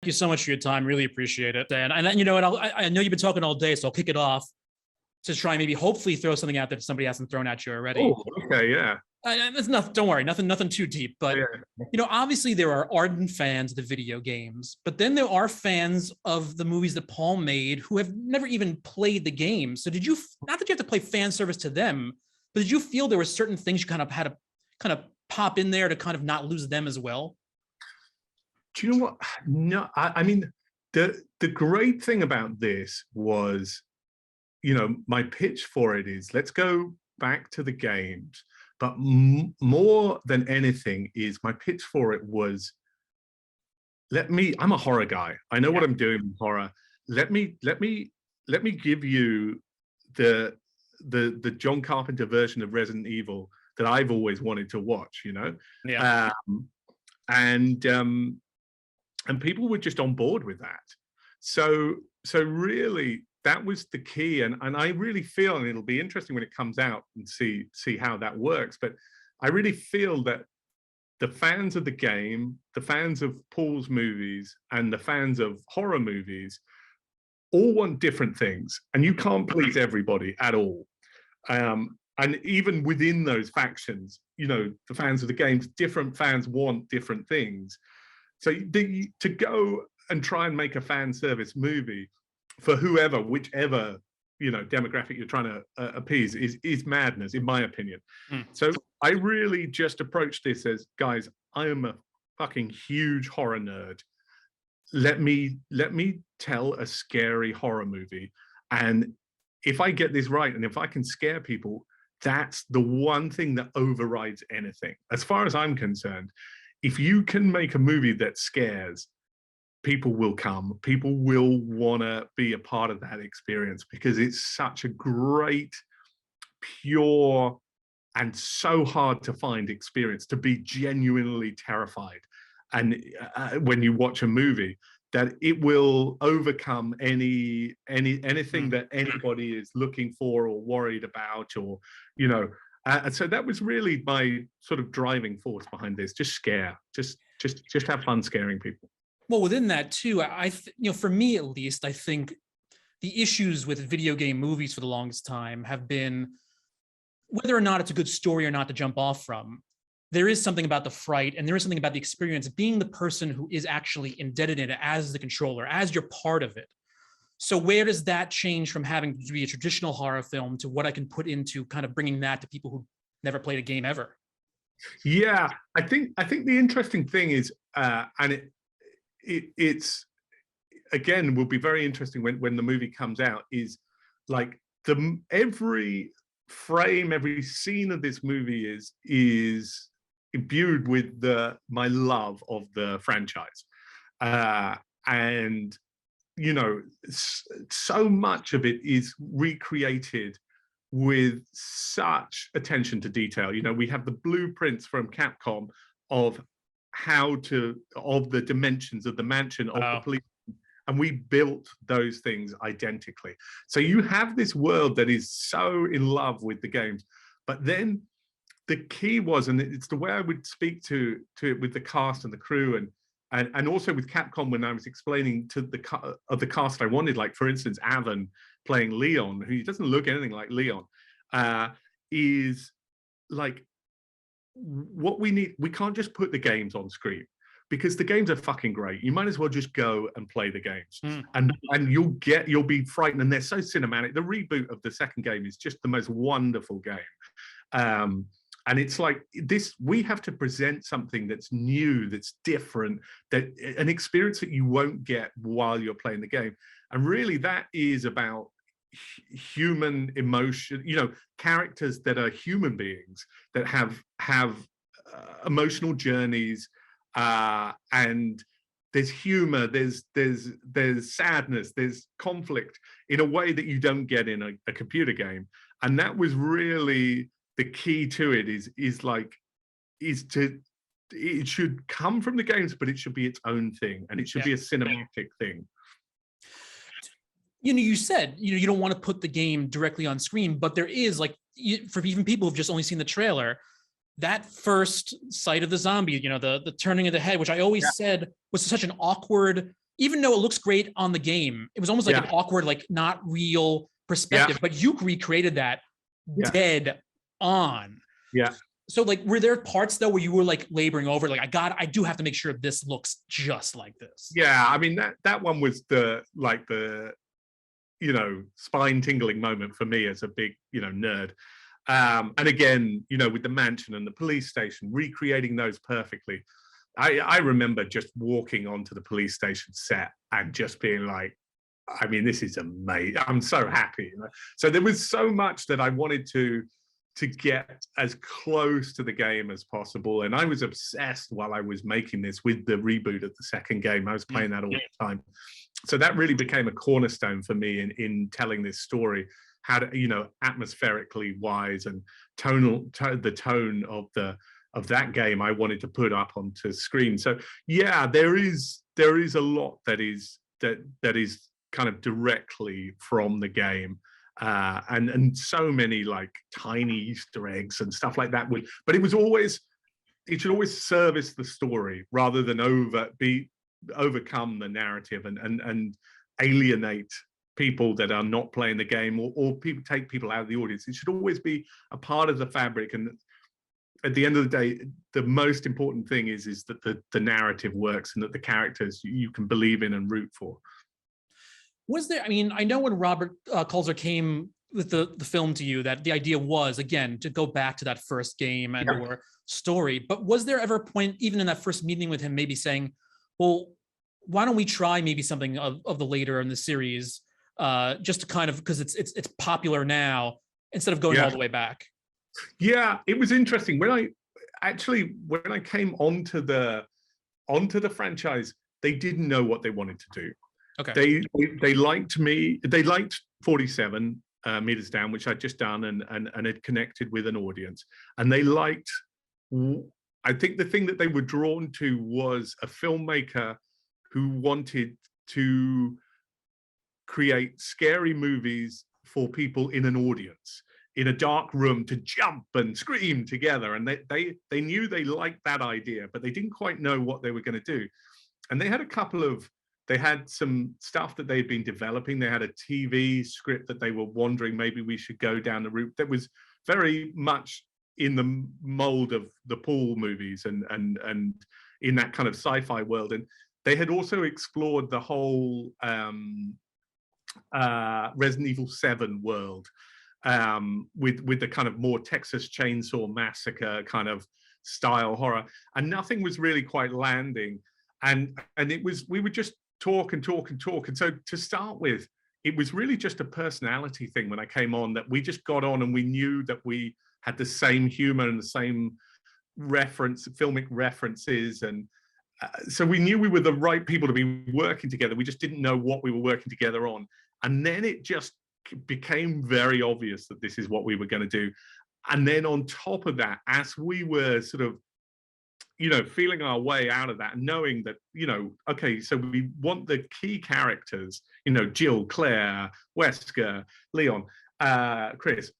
you so much for your time. Really appreciate it. And you know, and I know you've been talking all day, so I'll kick it off to try and maybe hopefully throw something out that somebody hasn't thrown at you already. Oh, okay, yeah. It's nothing. Don't worry, nothing too deep. But Yeah. you know, obviously there are ardent fans of the video games, but then there are fans of the movies that Paul made who have never even played the game. So did you? Not that you have to play fan service to them, but did you feel there were certain things you kind of had to kind of pop in there to kind of not lose them as well? Do you know what? No, I mean, the great thing about this was, you know, my pitch for it is let's go back to the games, but more than anything is my pitch for it was, I'm a horror guy. I know what I'm doing in horror. Let me give you the John Carpenter version of Resident Evil that I've always wanted to watch, you know? Yeah. And people were just on board with that. So really that was the key. And I really feel, and it'll be interesting when it comes out and see how that works, but I really feel that the fans of the game, the fans of Paul's movies, and the fans of horror movies all want different things, and you can't please everybody at all. And even within those factions, you know, the fans of the games, different fans want different things. So to go and try and make a fan service movie for whoever, whichever, you know, demographic you're trying to appease is madness, in my opinion. So I really just approached this as, guys, I am a fucking huge horror nerd. Let me tell a scary horror movie. And if I get this right, and if I can scare people, that's the one thing that overrides anything. As far as I'm concerned, if you can make a movie that scares, people will come. People will want to be a part of that experience because it's such a great, pure, and so hard to find experience to be genuinely terrified. And when you watch a movie, that it will overcome anything that anybody is looking for or worried about, or, you know. And so that was really my sort of driving force behind this. Just scare, just have fun scaring people. Well, within that too, you know, for me at least, I think the issues with video game movies for the longest time have been whether or not it's a good story or not to jump off from. There is something about the fright, and there is something about the experience being the person who is actually indebted in it as the controller, as you're part of it. So where does that change from having to be a traditional horror film to what I can put into kind of bringing that to people who never played a game ever? Yeah, I think the interesting thing is, and it's again will be very interesting when the movie comes out, is like every frame, every scene of this movie is imbued with my love of the franchise, and you know, so much of it is recreated with such attention to detail. You know, we have the blueprints from Capcom of the dimensions of the mansion of the police, and we built those things identically. So you have this world that is so in love with the games, but then the key was, and it's the way I would speak to it with the cast and the crew, and also with Capcom when I was explaining to the cast I wanted, like for instance, Avon playing Leon, who doesn't look anything like Leon, is like, what we need, we can't just put the games on screen because the games are fucking great. You might as well just go and play the games, and you'll be frightened, and they're so cinematic. The reboot of the second game is just the most wonderful game. And it's like this, we have to present something that's new, that's different, that an experience that you won't get while you're playing the game. And really that is about human emotion, you know, characters that are human beings that have emotional journeys, and there's humor, there's sadness, there's conflict in a way that you don't get in a computer game. And that was really the key to it, it should come from the games, but it should be its own thing, and it should be a cinematic thing. You know, you said, you know, you don't want to put the game directly on screen, but there is, like, for even people who've just only seen the trailer, that first sight of the zombie, you know, the turning of the head, which I always said was such an awkward even though it looks great on the game, it was almost like an awkward, like not real perspective, but you recreated that dead on. Yeah. So like, were there parts though where you were like laboring over, like, I do have to make sure this looks just like this? Yeah, I mean, that one was the spine tingling moment for me as a big, nerd. And again, with the mansion and the police station, recreating those perfectly. I remember just walking onto the police station set and just being like, I mean, this is amazing. I'm so happy. So there was so much that I wanted to get as close to the game as possible. And I was obsessed while I was making this with the reboot of the second game. I was playing that all the time. So that really became a cornerstone for me in telling this story, how to, atmospherically wise and the tone of that game I wanted to put up onto screen. So yeah, there is a lot that is kind of directly from the game. And so many like tiny Easter eggs and stuff like that. But it should always service the story rather than overcome the narrative and alienate people that are not playing the game or take people out of the audience. It should always be a part of the fabric. And at the end of the day, the most important thing is that the narrative works and that the characters you can believe in and root for. Was there, I mean, I know when Robert Kulzer came with the film to you, that the idea was, again, to go back to that first game and or story, but was there ever a point, even in that first meeting with him, maybe saying, well, why don't we try maybe something of the later in the series, just to kind of, because it's popular now, instead of going all the way back? Yeah, it was interesting. When I came onto the franchise, they didn't know what they wanted to do. Okay. They liked me. They liked 47 Meters Down, which I'd just done and had connected with an audience. And they liked, I think the thing that they were drawn to was a filmmaker who wanted to create scary movies for people in an audience, in a dark room, to jump and scream together. And they knew they liked that idea, but they didn't quite know what they were going to do. And they had some stuff that they'd been developing. They had a TV script that they were wondering maybe we should go down the route that was very much in the mold of the Paul movies and in that kind of sci-fi world. And they had also explored the whole Resident Evil 7 world with the kind of more Texas Chainsaw Massacre kind of style horror, and nothing was really quite landing. And we would just talk. And so to start with, it was really just a personality thing when I came on, that we just got on and we knew that we had the same humor and the same filmic references. And so we knew we were the right people to be working together. We just didn't know what we were working together on. And then it just became very obvious that this is what we were going to do. And then on top of that, as we were sort of feeling our way out of that and knowing that, okay, so we want the key characters, Jill, Claire, Wesker, Leon, Chris,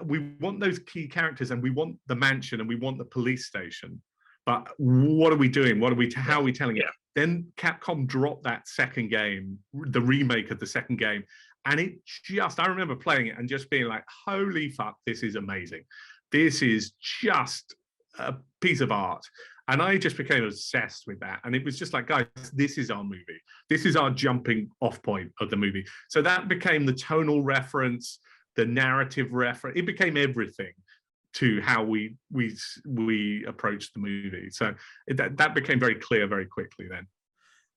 we want those key characters, and we want the mansion and we want the police station. But what are we doing? How are we telling it? Then Capcom dropped that second game, the remake of the second game. And I remember playing it and just being like, holy fuck, this is amazing. This is just a piece of art. And I just became obsessed with that. And it was just like, guys, this is our movie. This is our jumping off point of the movie. So that became the tonal reference, the narrative reference. It became everything to how we approached the movie. So that became very clear very quickly then.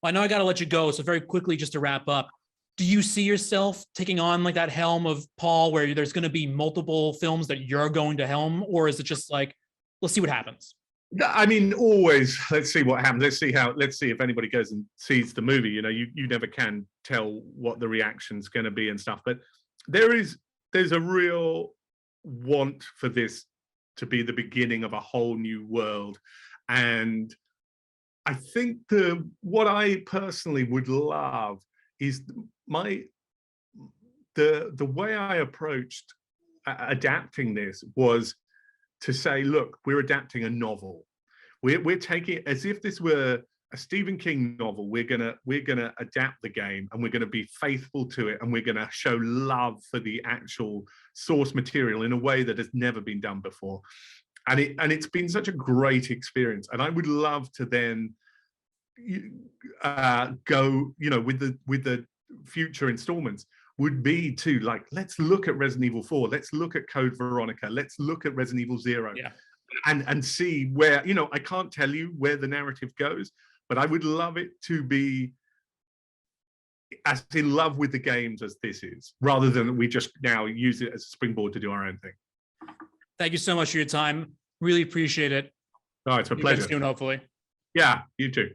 Well, I know I got to let you go. So very quickly, just to wrap up, do you see yourself taking on like that helm of Paul, where there's going to be multiple films that you're going to helm? Or is it just like, let's see what happens? I mean, always, let's see what happens. Let's see if anybody goes and sees the movie. You never can tell what the reaction's going to be and stuff. But there's a real want for this to be the beginning of a whole new world. And I think what I personally would love is the way I approached adapting this was to say, look, we're adapting a novel. We're taking it as if this were a Stephen King novel, we're gonna adapt the game, and we're gonna be faithful to it, and we're gonna show love for the actual source material in a way that has never been done before. And it's been such a great experience. And I would love to then go, you know, with the future installments would be to, like, let's look at Resident Evil 4, let's look at Code Veronica, let's look at Resident Evil 0, and see where, you know, I can't tell you where the narrative goes, but I would love it to be as in love with the games as this is, rather than we just now use it as a springboard to do our own thing. Thank you so much for your time. Really appreciate it. Oh, it's a pleasure. Soon, hopefully. Yeah, you too.